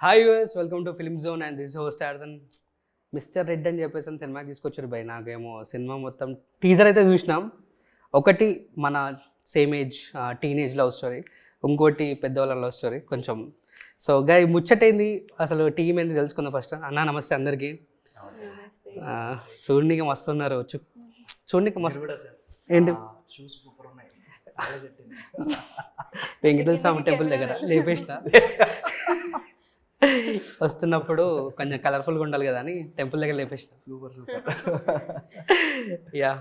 Hi US welcome to film zone and this host arson mister red అని చెప్పేసి సినిమాకి తీసుకొచ్చారు భయ్. నాకేమో సినిమా మొత్తం టీజర్ అయితే చూసినాం. ఒకటి మన same age teenage love story, ఇంకోటి పెద్దవాళ్ళ లవ్ స్టోరీ కొంచెం. సో గా ముచ్చటైంది అసలు టీం ఏంది తెలుసుకుందాం ఫస్ట్. అన్న నమస్తే అందరికీ. చూడనికి మస్తు ఉన్నారు, చూడనికి మస్తు. ఏంటి వెంకటేశ్వర స్వామి టెంపుల్ దగ్గర లేపేసిన వస్తున్నప్పుడు కొంచెం కలర్ఫుల్గా ఉండాలి కదా అని టెంపుల్ దగ్గర లేపేసిన. యా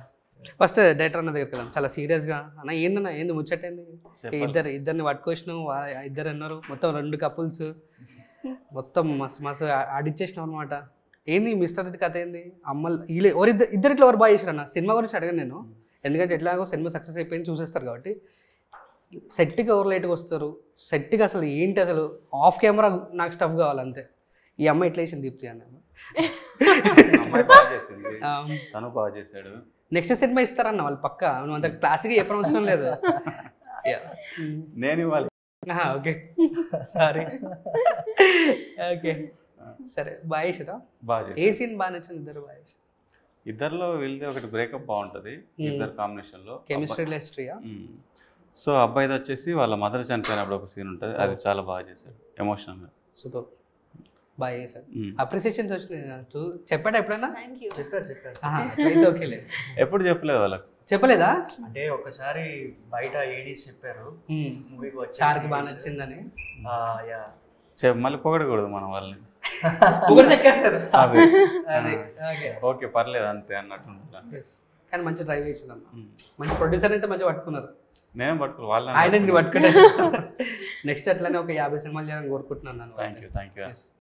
ఫస్ట్ డైరెక్టర్ అన్న దగ్గరికి వెళ్దాం. చాలా సీరియస్గా అన్న ఏందన్నా ఏంది ముచ్చటైంది? ఇద్దరిని పట్టుకొచ్చినావు, ఇద్దరు అన్నారు, మొత్తం 2 కపుల్స్, మొత్తం మస్తు మస్తు ఆడిచ్చేసినాం అనమాట. ఏంది మిస్టర్ రెడ్డి కథ ఏంది? అమ్మలు వీళ్ళు ఇద్దరు ఇట్లా ఎవరు బాగా చేశారు అన్న? సినిమా గురించి అడగాను నేను, ఎందుకంటే ఎట్లాగో సినిమా సక్సెస్ అయిపోయింది చూసేస్తారు కాబట్టి. సెట్కి ఎవరు లేట్గా వస్తారు, సెట్కి అసలు ఏంటి, అసలు ఆఫ్ కెమెరా నాకు స్టఫ్ కావాలంతే. ఈ అమ్మాయి ఎట్లా వేసింది దీప్తి అని తను బాగా చేశాడు. నెక్స్ట్ సినిమా ఇస్తారన్న వాళ్ళు పక్క. నువ్వు అంత క్లాసిక్గా చెప్పడం అవసరం లేదు. నేను ఇవ్వాలి. Okay sorry. ఓకే సరే బాగా చేసారా? బాగా ఏ సీన్ బాగా నచ్చింది? ఇద్దరు బాగా చేశారు. ఇద్దరిలో వీళ్ళది ఒకటి బ్రేకప్ బాగుంటుంది, ఇద్దరు కాంబినేషన్లో కెమిస్ట్రీ హిస్టరీయా. సో అబ్బాయిది వచ్చేసి వాళ్ళ మదర్ చనిపోయినప్పుడు ఒక సీన్ ఉంటుంది, అది చాలా బాగా చేశాడు ఎమోషనల్గా. సూపర్ బాగా చేశారు. అప్రిసియేషన్స్ వచ్చినాయి. చెప్పాడా ఎప్పుడైనా? అయితే ఓకేలే. ఎప్పుడు చెప్పలేదు వాళ్ళకి. చెప్పలేదా? అంటే ఒకసారి బయట ఏడీస్ చెప్పారు మూవీకి వచ్చి సార్కి బాగా నచ్చిందని. మళ్ళీ పొగడకూడదు మనం వాళ్ళని, ఎక్కేస్తారు. ఓకే పర్లేదు అంతే అన్నట్టు. కానీ మంచి డ్రైవ్ చేసింది అన్న, మంచి ప్రొడ్యూసర్ అయితే మంచిగా పట్టుకున్నారు. నేను పట్టుకో వాళ్ళ ఆయన పట్టుకుంటాను. నెక్స్ట్ అట్లనే ఒక 50 సినిమాలు చేయాలని కోరుకుంటున్నాను. Thank you.